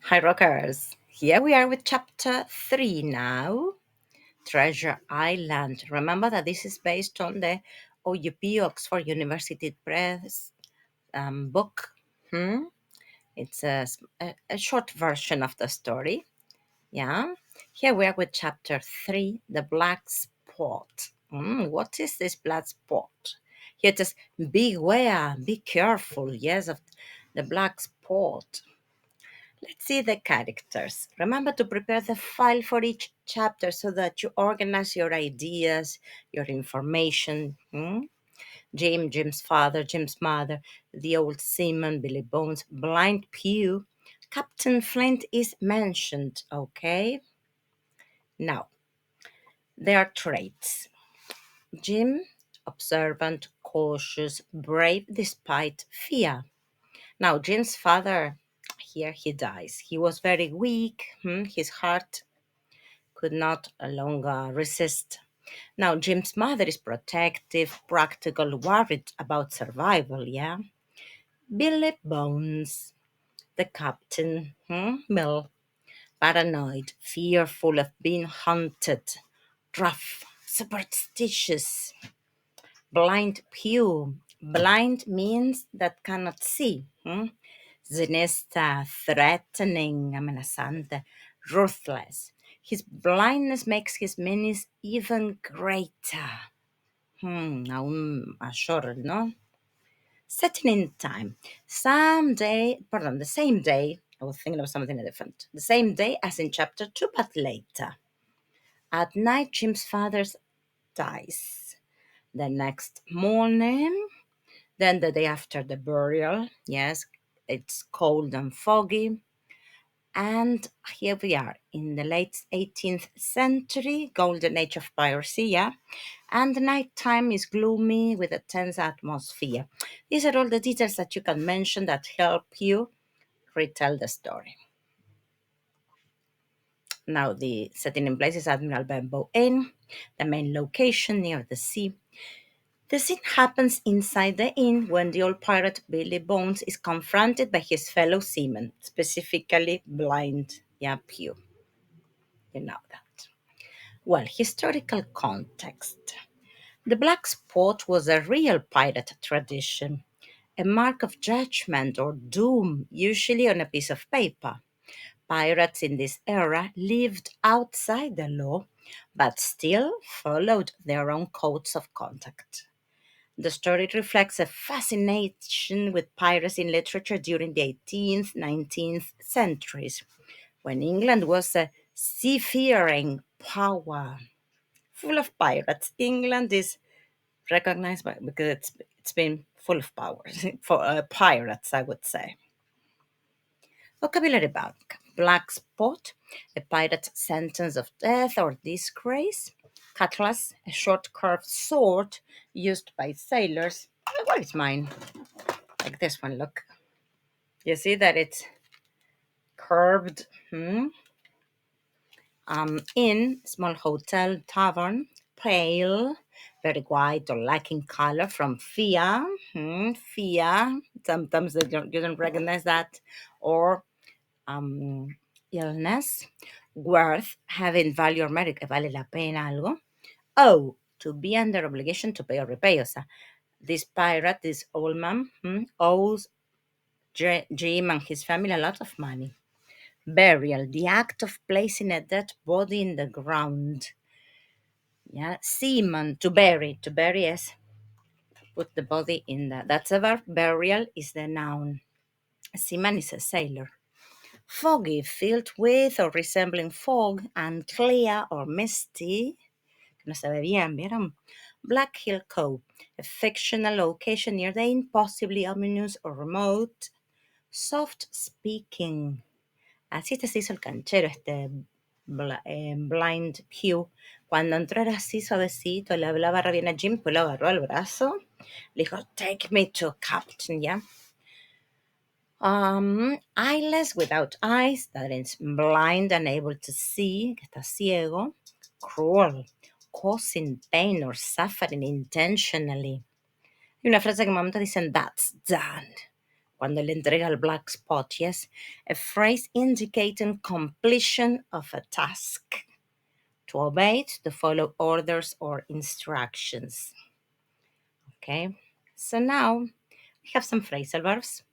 Hi, Rockers. Here we are with chapter 3 now, Treasure Island. Remember that this is based on the OUP, Oxford University Press book. It's a short version of the story. Yeah. Here we are with chapter 3, The Black Spot. What is this black spot? Here it is, beware, be careful, yes, of the black spot. Let's see the characters. Remember to prepare the file for each chapter so that you organize your ideas, your information. Jim's father, Jim's mother, the old seaman, Billy Bones, Blind Pew. Captain Flint is mentioned, okay? Now, their traits. Jim, observant, cautious, brave despite fear. Now, Jim's father, here he dies. He was very weak. His heart could not longer resist. Now, Jim's mother is protective, practical, worried about survival, yeah? Billy Bones, the captain, Bill, paranoid, fearful of being hunted, rough, superstitious, blind Pew. Blind means that cannot see. Sinister, threatening, amenazante, ruthless. His blindness makes his menace even greater. Aún mayor, ¿no? Setting in time. The same day, I was thinking of something different. The same day as in chapter 2, but later. At night, Jim's father dies. The next morning, then the day after the burial, yes, it's cold and foggy. And here we are in the late 18th century, golden age of piracy, yeah? And the nighttime is gloomy with a tense atmosphere. These are all the details that you can mention that help you retell the story. Now, the setting in place is Admiral Benbow Inn, the main location near the sea. The scene happens inside the inn when the old pirate Billy Bones is confronted by his fellow seamen, specifically blind Pew. You know that. Well, historical context. The black spot was a real pirate tradition, a mark of judgment or doom, usually on a piece of paper. Pirates in this era lived outside the law, but still followed their own codes of conduct. The story reflects a fascination with piracy in literature during the 18th, 19th centuries, when England was a seafaring power full of pirates. England is recognized because it's been full of powers for pirates, I would say. Vocabulary bank. Black spot, a pirate sentence of death or disgrace. Cutlass, a short curved sword used by sailors. Where is mine? Like this one, look. You see that it's curved. Inn, small hotel, tavern. Pale, very white or lacking color from fear. Fear. Sometimes you don't recognize that. Or illness. Worth, having value or merit, que vale la pena algo. Oh, to be under obligation to pay or repay. O sea, this pirate, this old man, owes Jim and his family a lot of money. Burial, the act of placing a dead body in the ground. Yeah, seaman, to bury. To bury is put the body in the. That's a verb. Burial is the noun. Seaman is a sailor. Foggy, filled with or resembling fog, and clear or misty. No se ve bien, ¿vieron? Black Hill Cove, a fictional location near the impossibly ominous or remote. Soft speaking. Así se hizo el canchero, Blind Pew. Cuando entró era así suavecito, le hablaba re bien a Jim, pues lo agarró al brazo. Le dijo, take me to captain, ¿ya? Eyeless, without eyes, that is blind, unable to see, que está ciego. Cruel, causing pain or suffering intentionally. Y una frase que mamá dicen, that's done. Cuando le entrega el black spot, yes? A phrase indicating completion of a task. To obey, to follow orders or instructions. Okay, so now we have some phrasal verbs.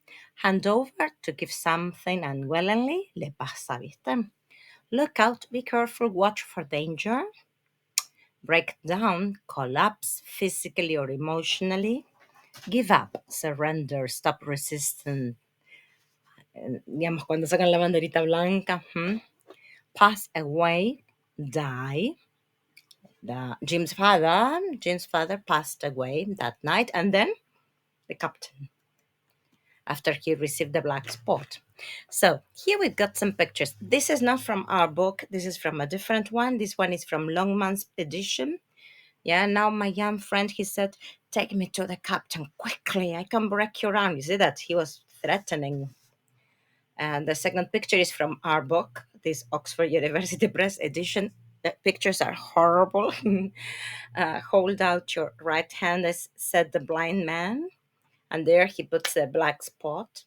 Hand over, to give something unwillingly, le pasa, ¿viste? Look out, be careful, watch for danger. Break down, collapse physically or emotionally. Give up, surrender, stop resisting. Digamos, cuando sacan la banderita blanca. Pass away, die. Jim's father passed away that night, and then the captain, after he received the black spot. So here we've got some pictures. This is not from our book. This is from a different one. This one is from Longman's edition. Yeah, now my young friend, he said, take me to the captain quickly. I can break your arm. You see that? He was threatening. And the second picture is from our book, this Oxford University Press edition. The pictures are horrible. Hold out your right hand, as said the blind man. And there he puts a black spot.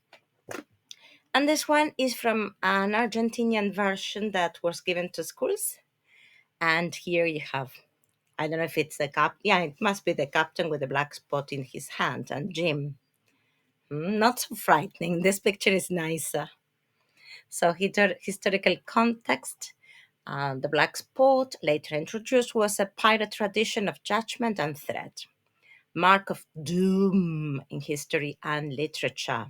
And this one is from an Argentinian version that was given to schools. And here you have, I don't know if it's the yeah, it must be the captain with the black spot in his hand, and Jim. Not so frightening. This picture is nicer. So historical context. The black spot, later introduced, was a pirate tradition of judgment and threat, mark of doom in history and literature.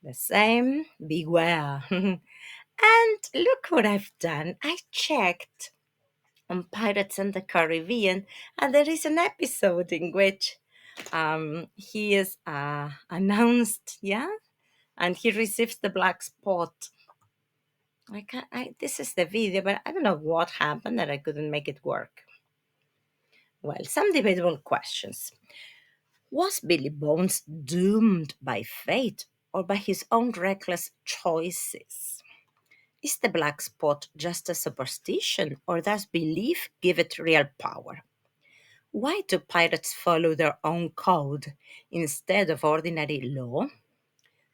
The same, beware. And look what I've done. I checked on Pirates in the Caribbean, and there is an episode in which he is announced, yeah, and he receives the black spot. This is the video, but I don't know what happened that I couldn't make it work. Well, some debatable questions. Was Billy Bones doomed by fate or by his own reckless choices? Is the black spot just a superstition, or does belief give it real power? Why do pirates follow their own code instead of ordinary law?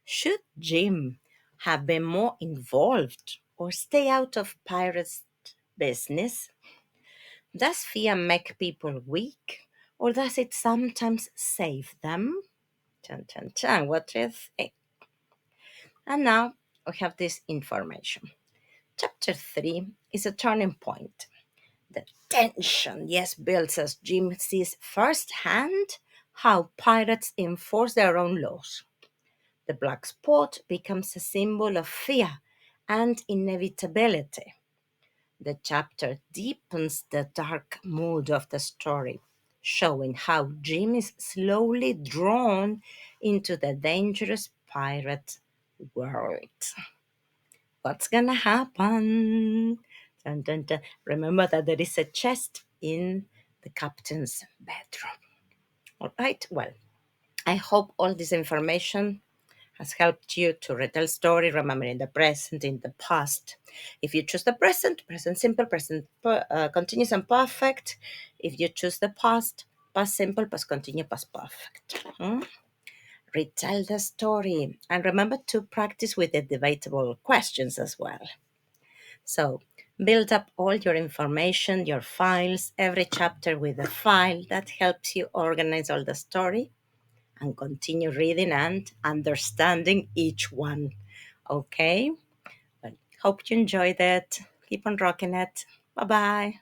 Should Jim have been more involved or stay out of pirates' business? Does fear make people weak, or does it sometimes save them? Chan, chan, chan. What do you think? And now we have this information. Chapter 3 is a turning point. The tension, yes, builds as Jim sees firsthand how pirates enforce their own laws. The black spot becomes a symbol of fear and inevitability. The chapter deepens the dark mood of the story, showing how Jim is slowly drawn into the dangerous pirate world. What's gonna happen? Dun, dun, dun. Remember that there is a chest in the captain's bedroom. All right, well, I hope all this information has helped you to retell story, remembering the present in the past. If you choose the present, present simple, continuous and perfect. If you choose the past simple, past continuous, past perfect. Retell the story, and remember to practice with the debatable questions as well. So build up all your information, your files, every chapter with a file that helps you organize all the story and continue reading and understanding each one. Okay? Well, hope you enjoyed it. Keep on rocking it. Bye bye.